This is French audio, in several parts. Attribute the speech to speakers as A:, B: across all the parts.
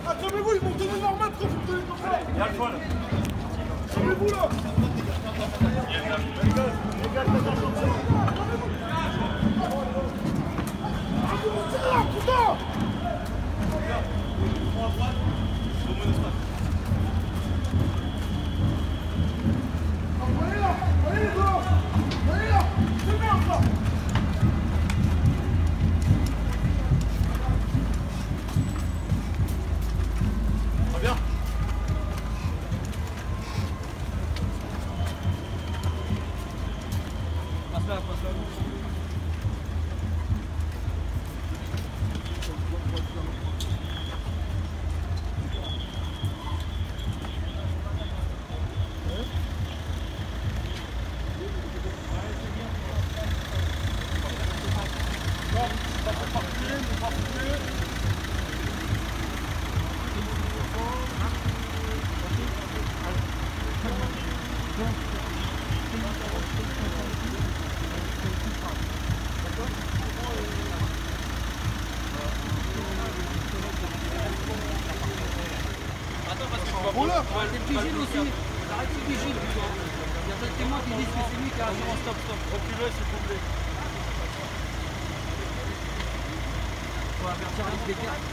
A: Attendez-vous, ils vont donner leur maître quand vous donnez comme ça. Il y a le choix là. Attendez-vous là.
B: C'est le vigile aussi. Arrête le vigile. Il y a des témoins qui disent que c'est lui qui a agi en stop.
A: Reculez s'il vous plaît.
B: On va faire service des cartes.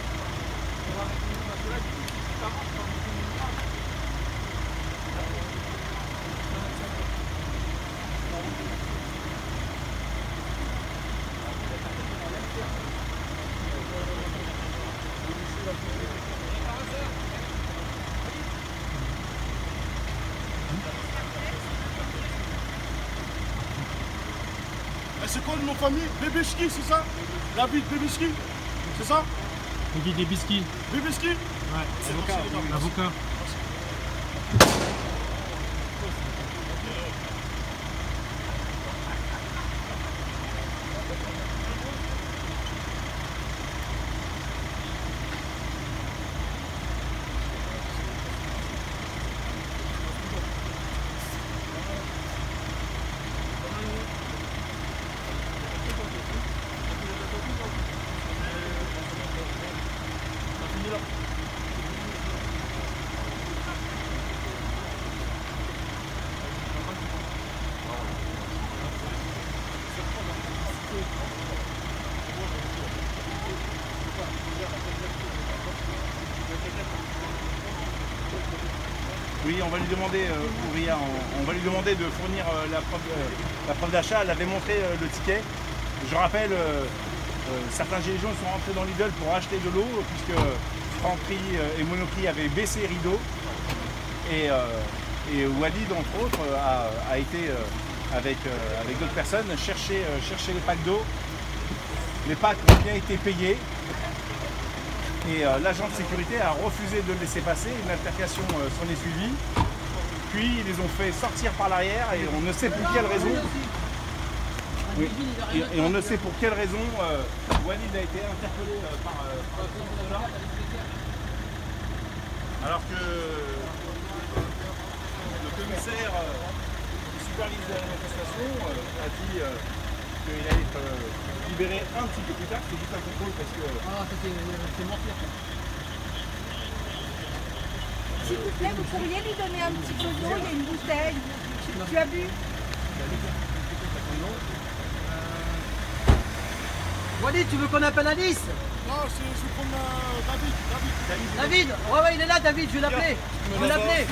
A: C'est quoi le nom de famille? Bébéchki, c'est ça? David Bébéchki, c'est ça?
C: David Bébéchki.
A: Bébéchki?
C: Ouais, avocat.
D: Oui, on va lui demander, on va lui demander de fournir la preuve d'achat. Elle avait montré le ticket. Je rappelle, certains gilets jaunes sont rentrés dans Lidl pour acheter de l'eau, puisque Franprix et Monoprix avaient baissé les rideaux. Et Walid, entre autres, a été, avec d'autres personnes, chercher les packs d'eau. Les packs ont bien été payés. Et l'agent de sécurité a refusé de le laisser passer, une altercation s'en est suivie. Puis ils les ont fait sortir par l'arrière et on ne sait pour quelle raison. Oui. Et on ne sait pour quelle raison Walid a été interpellé par ce là. Alors que le commissaire qui supervise la manifestation a dit qu'il allait être libéré un petit peu plus tard, c'est juste un contrôle parce que...
B: Ah, c'est mentir.
E: S'il vous plaît, vous pourriez lui donner un petit peu d'eau, il y a une bouteille. Tu as bu?
B: Walid, tu veux qu'on appelle Alice?
A: Non, je vais prendre David.
B: David? Ouais, il est là, David, je vais l'appeler. Je vais l'appeler.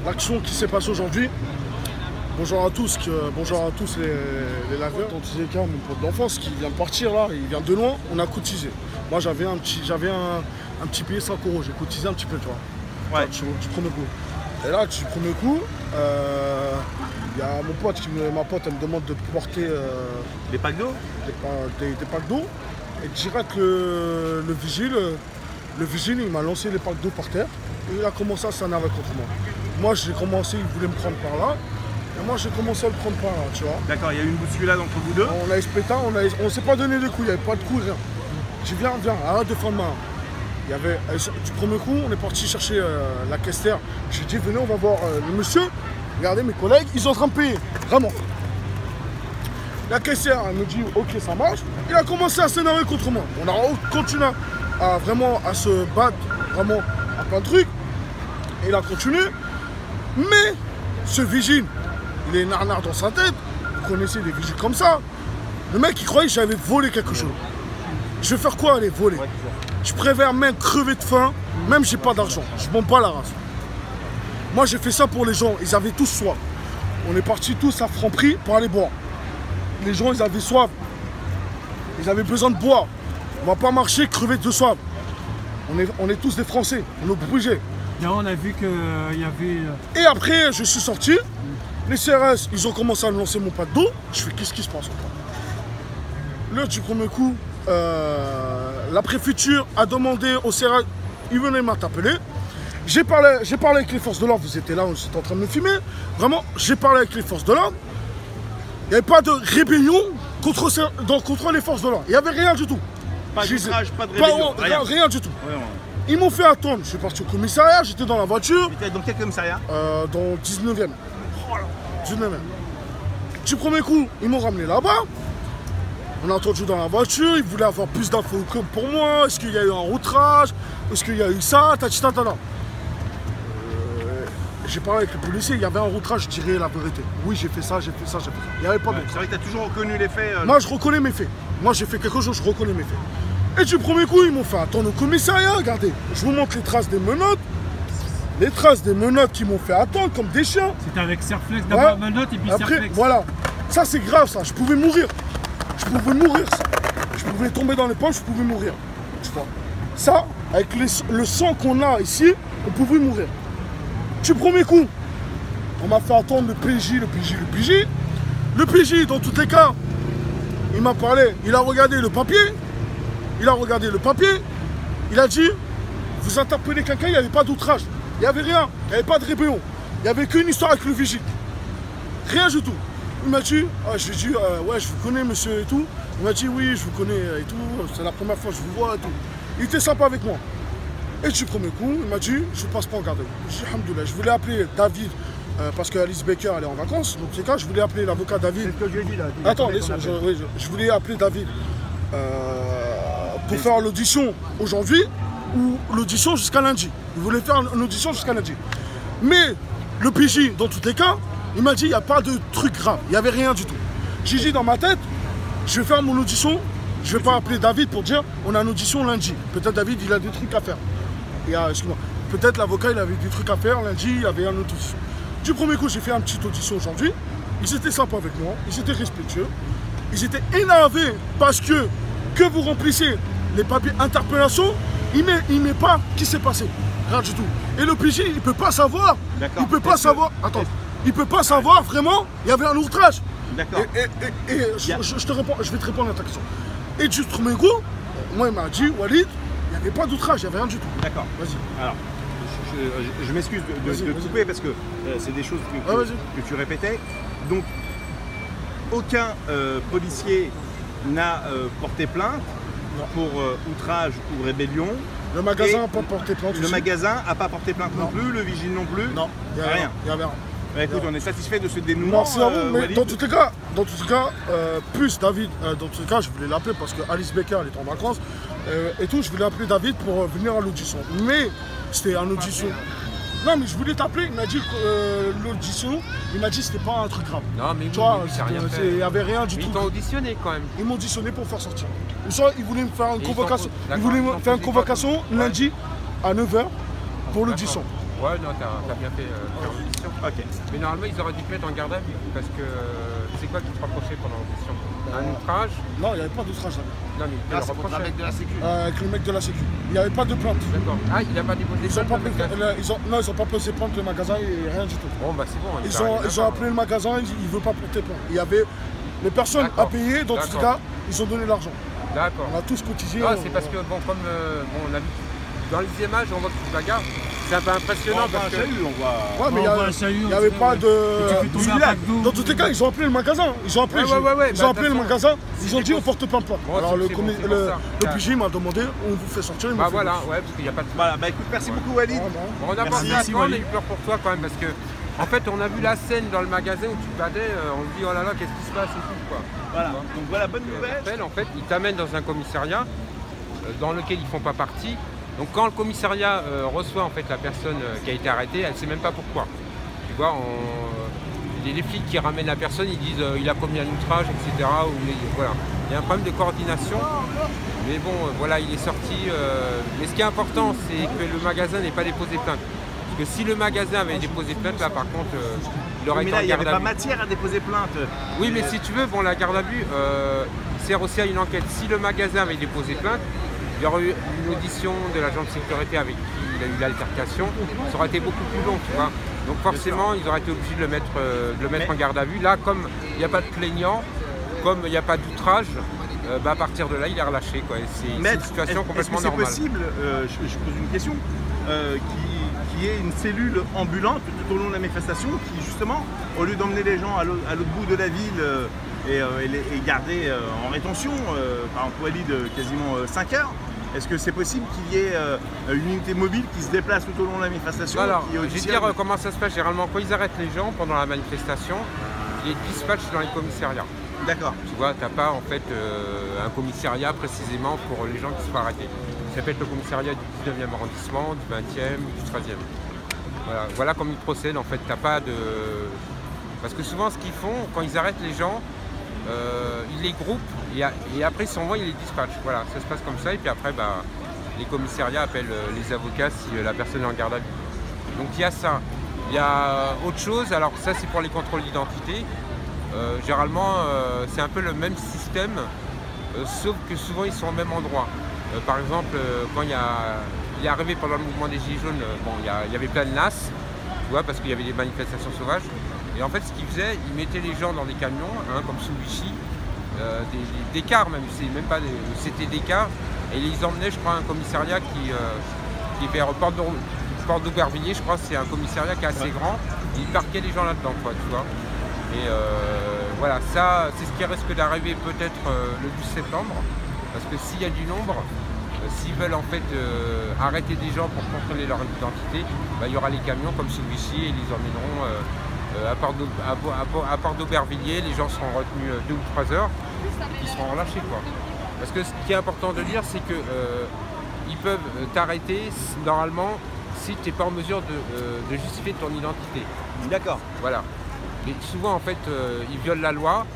A: L'action qui s'est passée aujourd'hui. Bonjour à tous les laveurs. Dans tous les cas, mon pote d'enfance qui vient de partir là, il vient de loin, on a cotisé. Moi j'avais un petit billet 5 €, j'ai cotisé un petit peu, tu vois.
D: Ouais.
A: Du premier coup. Et là, du premier coup, il y a mon pote, ma pote, elle me demande de porter
D: Les packs d'eau?
A: des packs d'eau. Et direct le vigile, il m'a lancé les packs d'eau par terre. Et il a commencé à s'énerver contre moi. Moi, j'ai commencé, il voulait me prendre par là. Et moi, j'ai commencé à le prendre par là, tu vois.
D: D'accord, il y a eu une bousculade entre vous deux.
A: On a espété, on s'est pas donné des coups, il n'y avait pas de coups, rien. J'ai dit, viens, arrête de faire de main. Il y avait, du premier coup, on est parti chercher la caissière. J'ai dit, venez, on va voir le monsieur. Regardez, mes collègues, ils sont en train de payer, vraiment. La caissière, elle me dit, ok, ça marche. Il a commencé à s'énerver contre moi. On a continué à se battre, vraiment, à plein de trucs. Et il a continué. Mais, ce vigile, il est narnard dans sa tête. Vous connaissez des vigiles comme ça. Le mec, il croyait que j'avais volé quelque chose. Je vais faire quoi, aller voler? Je préfère même crever de faim, même j'ai pas d'argent. Je m'en bats la race. Moi, j'ai fait ça pour les gens. Ils avaient tous soif. On est partis tous à Franprix pour aller boire. Les gens, ils avaient soif. Ils avaient besoin de boire. On va pas marcher, crever de soif. On est tous des Français. On est obligés.
C: Là, on a vu qu'il y avait...
A: Et après, je suis sorti. Les CRS, ils ont commencé à me lancer mon pack d'eau. Je fais, qu'est-ce qui se passe encore? Là, du premier coup, la préfecture a demandé au CRS, ils venaient m'interpeller. J'ai parlé avec les forces de l'ordre, vous étiez là, vous étiez en train de me filmer. Vraiment, j'ai parlé avec les forces de l'ordre. Il n'y avait pas de rébellion contre les forces de l'ordre. Il n'y avait rien du tout.
D: Pas d'outrage, pas de rébellion,
A: rien du tout.
D: Ouais, ouais.
A: Ils m'ont fait attendre. Je suis parti au commissariat, j'étais dans la voiture.
D: Dans quel commissariat?
A: Dans 19e. 19e. Du premier coup, ils m'ont ramené là-bas. On a entendu dans la voiture, ils voulaient avoir plus d'infos que pour moi. Est-ce qu'il y a eu un outrage? Est-ce qu'il y a eu ça? J'ai parlé avec le policier, il y avait un outrage, je dirais la vérité. Oui, j'ai fait ça, j'ai fait ça, j'ai fait ça. Il n'y avait pas d'autre.
D: C'est vrai que tu as toujours reconnu les faits.
A: Moi, je reconnais mes faits. Moi, j'ai fait quelque chose, je reconnais mes faits. Et du premier coup, ils m'ont fait attendre au commissariat. Regardez, je vous montre les traces des menottes. Les traces des menottes qui m'ont fait attendre comme des chiens.
C: C'était avec Serflex, d'abord menottes et puis
A: Après,
C: Serflex.
A: voilà. Ça, c'est grave, ça. Je pouvais mourir. Je pouvais mourir, ça. Je pouvais tomber dans les pommes, je pouvais mourir. Tu vois. Ça, avec le sang qu'on a ici, on pouvait mourir. Du premier coup, on m'a fait attendre le PJ. Le PJ, dans tous les cas, il m'a parlé, il a regardé le papier. Il a dit, vous interpellez quelqu'un, il n'y avait pas d'outrage. Il n'y avait rien, il n'y avait pas de rébellion. Il n'y avait qu'une histoire avec le vigile. Rien du tout. Il m'a dit, je lui ai dit, ouais, je vous connais, monsieur, et tout. Il m'a dit, oui, je vous connais, et tout. C'est la première fois que je vous vois, et tout. Il était sympa avec moi. Et du premier coup, il m'a dit, je ne passe pas en garde à vue. J'ai dit, alhamdoulilah, je voulais appeler David, parce que Alice Baker, elle est en vacances. Donc, c'est cas, je voulais appeler l'avocat David.
D: C'est ce que je lui ai dit là.
A: Attends, je voulais appeler David pour faire l'audition aujourd'hui ou l'audition jusqu'à lundi. Il voulait faire une audition jusqu'à lundi. Mais le PJ, dans tous les cas, il m'a dit, il n'y a pas de truc grave. Il n'y avait rien du tout. J'ai dit dans ma tête, je vais faire mon audition. Je ne vais pas appeler David pour dire, on a une audition lundi. Peut-être David, il a des trucs à faire. Excuse-moi. Peut-être l'avocat, il avait des trucs à faire. Lundi, il y avait une audition. Du premier coup, j'ai fait une petite audition aujourd'hui. Ils étaient sympas avec moi. Ils étaient respectueux. Ils étaient énervés parce que vous remplissez les papiers interpellation, il met pas qui s'est passé. Rien du tout. Et le PJ, il ne peut pas savoir. Il peut pas savoir. Attends. Il peut pas savoir vraiment, il y avait un outrage.
D: D'accord.
A: Et je te réponds, je vais te répondre à ta question. Et du premier coup, moi, il m'a dit, Walid, il n'y avait pas d'outrage, il n'y avait rien du tout.
D: D'accord.
A: Vas-y.
D: Alors, je m'excuse de couper parce que c'est des choses que tu répétais. Donc, aucun policier n'a porté plainte pour outrage ou rébellion.
A: Le magasin n'a pas porté plainte.
D: Le magasin n'a pas porté plainte non plus, le vigile non plus.
A: Non, il n'y avait rien. Il y avait rien.
D: Bah, écoute, on est satisfait de ce dénouement.
A: Merci à vous, mais dans tous les cas, plus David, dans tous les cas, je voulais l'appeler parce que Alice Baker, elle est en vacances et tout, je voulais appeler David pour venir à l'audition. Mais c'était une audition. Non, mais je voulais t'appeler, il m'a dit que l'audition, il m'a dit que c'était pas un truc grave.
F: Non, mais
A: tu vois,
F: il
A: n'y avait rien du tout.
F: Ils t'ont auditionné quand même.
A: Ils m'ont auditionné pour faire sortir. Ils voulaient me faire une convocation. Ils voulaient me faire une convocation lundi à 9h pour l'audition.
F: Ouais, non, t'as bien fait l'audition.
D: Ok.
F: Mais normalement, ils auraient dû te mettre en garde à vue parce que c'est quoi qui te reprochait pendant l'audition? Un outrage?
A: Non, il n'y avait pas d'outrage là.
F: Non, mais
D: Là, c'est contre un mec de la sécu.
A: Avec le mec de la sécu. Il n'y avait pas de plainte.
F: D'accord. Ah, il n'a pas déposé plainte.
A: Non, ils n'ont pas posé plainte le magasin et rien du tout.
F: Bon, bah c'est bon.
A: Ils ont appelé le magasin, ils ne veulent pas porter plainte. Il y avait les personnes à payer, dans tous les cas, ils ont donné l'argent.
F: D'accord.
A: On a tous cotisé.
F: Ah, c'est parce que, bon, comme on a vu dans les images, on voit que tu te bagarres. C'est un peu impressionnant parce que.
A: Ouais, mais il n'y avait pas de. Dans tous les cas, ils ont appelé le magasin. Ils ont appelé, le magasin. Ils ont dit on porte pas plainte. Alors le PJ m'a demandé on vous fait sortir.
F: Bah voilà, ouais, parce qu'il n'y a pas de.
D: Voilà, bah écoute, merci beaucoup Walid.
F: On a pensé à toi, on a eu peur pour toi quand même parce que. En fait, on a vu la scène dans le magasin où tu te badais, on se dit oh là là, qu'est-ce qui se passe et tout quoi.
D: Voilà, donc voilà, bonne nouvelle.
F: En fait, ils t'amènent dans un commissariat dans lequel ils font pas partie. Donc quand le commissariat reçoit en fait la personne qui a été arrêtée, elle ne sait même pas pourquoi. Tu vois, les flics qui ramènent la personne, ils disent il a commis un outrage, etc. Voilà. Il y a un problème de coordination. Mais bon, voilà, il est sorti. Mais ce qui est important, c'est que le magasin n'ait pas déposé plainte. Parce que si le magasin avait déposé plainte, là par contre, il aurait été en garde à vue.
D: Mais là, il n'y avait pas matière à déposer plainte.
F: Oui, mais si tu veux, bon, la garde à vue sert aussi à une enquête. Si le magasin avait déposé plainte, il y aurait eu une audition de l'agent de sécurité avec qui il a eu l'altercation. Ça aurait été beaucoup plus long, tu vois. Donc forcément, ils auraient été obligés de le mettre en garde à vue. Là, comme il n'y a pas de plaignant, comme il n'y a pas d'outrage, à partir de là, il est relâché. C'est une situation complètement normale.
D: Est-ce que c'est possible, je pose une question, qu'il y ait une cellule ambulante tout au long de la manifestation qui, justement, au lieu d'emmener les gens à l'autre bout de la ville et garder en rétention, par exemple Walid, quasiment 5 heures, est-ce que c'est possible qu'il y ait une unité mobile qui se déplace tout au long de la manifestation?
F: Alors, je vais dire comment ça se passe généralement. Quand ils arrêtent les gens pendant la manifestation, les dispatchs dans les commissariats.
D: D'accord.
F: Tu vois, t'as pas en fait un commissariat précisément pour les gens qui se font arrêter. Ça peut être le commissariat du 19e arrondissement, du 20e, du 13e. Voilà comme ils procèdent en fait. T'as pas de... Parce que souvent ce qu'ils font, quand ils arrêtent les gens, ils les groupent et après ils s'envoient, ils les dispatchent. Voilà, ça se passe comme ça et puis après les commissariats appellent les avocats si la personne est en garde à vue. Donc il y a ça. Il y a autre chose, alors ça c'est pour les contrôles d'identité. Généralement c'est un peu le même système, sauf que souvent ils sont au même endroit. Par exemple, quand il est arrivé pendant le mouvement des Gilets jaunes, il y avait plein de NAS, tu vois, parce qu'il y avait des manifestations sauvages. Et en fait, ce qu'ils faisaient, ils mettaient les gens dans des camions, hein, comme sous Vichy, des cars même, c'était des cars, et ils les emmenaient, je crois, à un commissariat qui est vers Porte d'Aubervilliers, je crois, c'est un commissariat qui est assez grand, et ils parquaient les gens là-dedans, quoi, tu vois. Et voilà, ça, c'est ce qui risque d'arriver peut-être le 12 septembre, parce que s'il y a du nombre, s'ils veulent en fait arrêter des gens pour contrôler leur identité, il y aura les camions comme sous Vichy et ils les emmèneront à Porte d'Aubervilliers, les gens seront retenus 2 ou 3 heures et ils seront relâchés, quoi. Parce que ce qui est important de dire, c'est que ils peuvent t'arrêter normalement si tu n'es pas en mesure de justifier ton identité.
D: D'accord.
F: Voilà. Mais souvent en fait ils violent la loi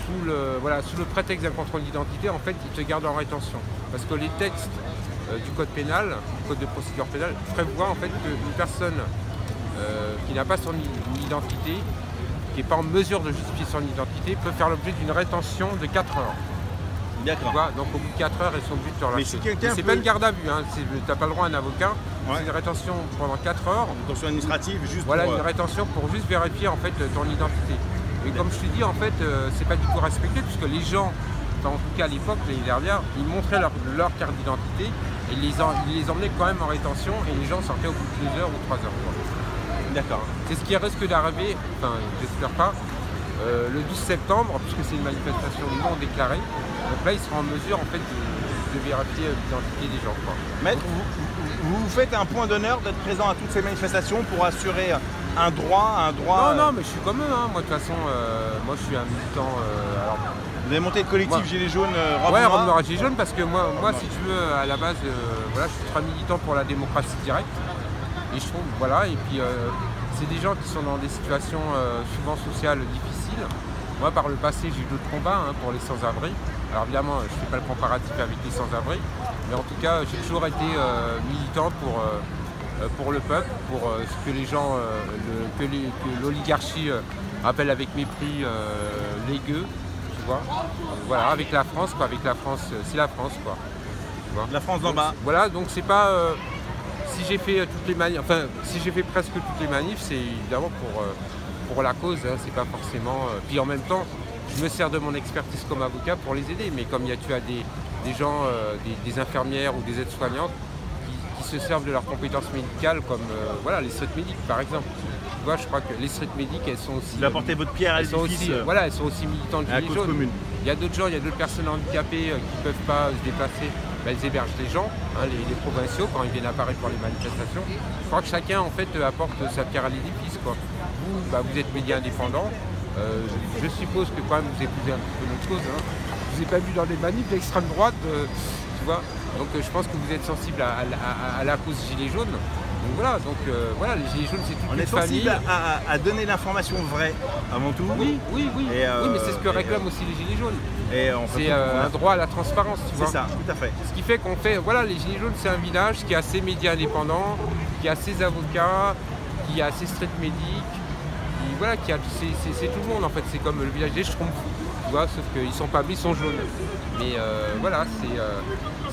F: sous le prétexte d'un contrôle d'identité, en fait ils te gardent en rétention. Parce que les textes du code pénal, du code de procédure pénale, prévoient en fait qu'une personne qui n'a pas son identité, qui n'est pas en mesure de justifier son identité, peut faire l'objet d'une rétention de 4 heures.
D: D'accord.
F: Donc au bout de 4 heures, ils sont obligés de te relâcher.
D: Mais si quelqu'un
F: c'est
D: peut...
F: pas une garde à vue, hein. Tu n'as pas le droit à un avocat,
D: Ouais.
F: c'est une rétention pendant 4 heures.
D: Une rétention administrative, juste
F: Voilà,
D: pour...
F: une rétention pour juste vérifier en fait ton identité. Et comme je te dis, en fait, c'est pas du tout respecté, puisque les gens, enfin, en tout cas à l'époque, l'année dernière, ils montraient leur carte d'identité et ils les emmenaient quand même en rétention et les gens sortaient au bout de 2 heures ou 3 heures.
D: D'accord.
F: C'est ce qui risque d'arriver, enfin j'espère pas, le 12 septembre, puisque c'est une manifestation non déclarée. Donc là, ils seront en mesure en fait de vérifier l'identité des gens, quoi.
D: Maître, vous faites un point d'honneur d'être présent à toutes ces manifestations pour assurer un droit.
F: Non, mais je suis comme eux, hein. Moi de toute façon, moi je suis un militant. Alors,
D: vous avez monté le collectif Gilets jaunes
F: ouais, Robe Noire Gilets jaunes, parce que moi si tu veux, à la base, voilà, je suis très militant pour la démocratie directe. Et je trouve, voilà, et puis c'est des gens qui sont dans des situations souvent sociales difficiles. Moi par le passé j'ai eu d'autres combats, hein, pour les sans-abri. Alors évidemment je ne fais pas le comparatif avec les sans-abri, mais en tout cas j'ai toujours été militant pour le peuple, pour ce que les gens, que l'oligarchie appelle avec mépris les gueux, tu vois. Voilà, avec la France, quoi, avec la France, c'est la France, quoi. Tu vois.
D: La France d'en bas.
F: Voilà, donc c'est pas... si j'ai fait toutes les manifs, enfin si j'ai fait presque toutes les manifs, c'est évidemment pour la cause, hein, c'est pas forcément... puis en même temps, je me sers de mon expertise comme avocat pour les aider, mais comme tu as des gens, des infirmières ou des aides-soignantes qui se servent de leurs compétences médicales, comme voilà, les street medics par exemple. Tu vois, je crois que les street medics, elles sont aussi...
D: Vous apportez votre pierre à l'édifice.
F: Voilà, elles sont aussi militantes de Gilets jaunes. Il y a d'autres gens, il y a d'autres personnes handicapées qui ne peuvent pas se déplacer. Elles hébergent les gens, hein, les provinciaux, quand ils viennent à Paris pour les manifestations. Je crois que chacun en fait apporte sa pierre à l'édifice, quoi. Vous êtes médias indépendants. Je suppose que quand même vous épousez un petit peu notre cause. Hein. Je vous ai pas vu dans des manifs d'extrême droite, tu vois. Donc je pense que vous êtes sensible à la cause Gilets jaunes. Donc voilà, voilà, les Gilets jaunes c'est toute une famille.
D: On est sensible à donner l'information vraie avant tout.
F: Oui, oui mais c'est ce que réclament aussi les Gilets jaunes. C'est un droit à la transparence, tu vois.
D: C'est ça, tout à fait.
F: Ce qui fait qu'on fait, voilà, les Gilets jaunes c'est un village qui a ses médias indépendants, qui a ses avocats, qui a ses street medics. Voilà, c'est tout le monde en fait, c'est comme le village des Schtroumpfs, tu vois, sauf qu'ils sont pas bleus, ils sont jaunes. Mais voilà,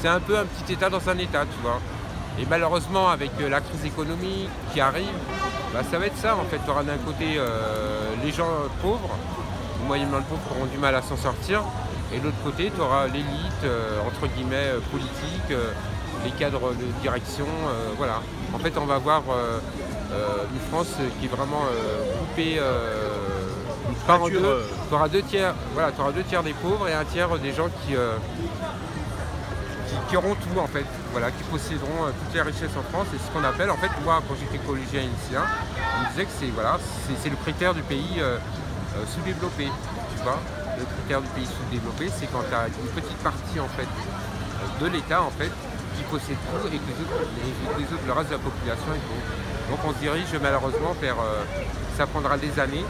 F: c'est un peu un petit état dans un état, tu vois. Et malheureusement, avec la crise économique qui arrive, ça va être ça en fait. Tu auras d'un côté les gens pauvres, moyennement pauvres qui auront du mal à s'en sortir, et de l'autre côté, tu auras l'élite, entre guillemets, politique, les cadres de direction, voilà. En fait, on va voir une France qui est vraiment coupée par en deux. Tu auras 2 tiers, voilà, tu auras 2 tiers des pauvres et 1 tiers des gens qui qui auront tout en fait, voilà, qui posséderont toutes les richesses en France. Et ce qu'on appelle, en fait, moi quand j'étais collégien et lycéen, on me disait que c'est voilà, c'est le critère du pays sous-développé. Tu vois, le critère du pays sous-développé, c'est quand tu as une petite partie en fait de l'État en fait qui possède tout et que le reste de la population est pauvre. Donc on se dirige malheureusement vers, ça prendra des années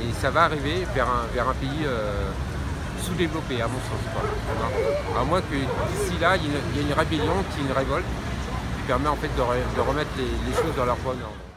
F: et ça va arriver vers un pays sous-développé à mon sens. À moins que d'ici là il y ait une rébellion, qu'il y ait une révolte qui permet en fait de remettre les choses dans leur bon ordre.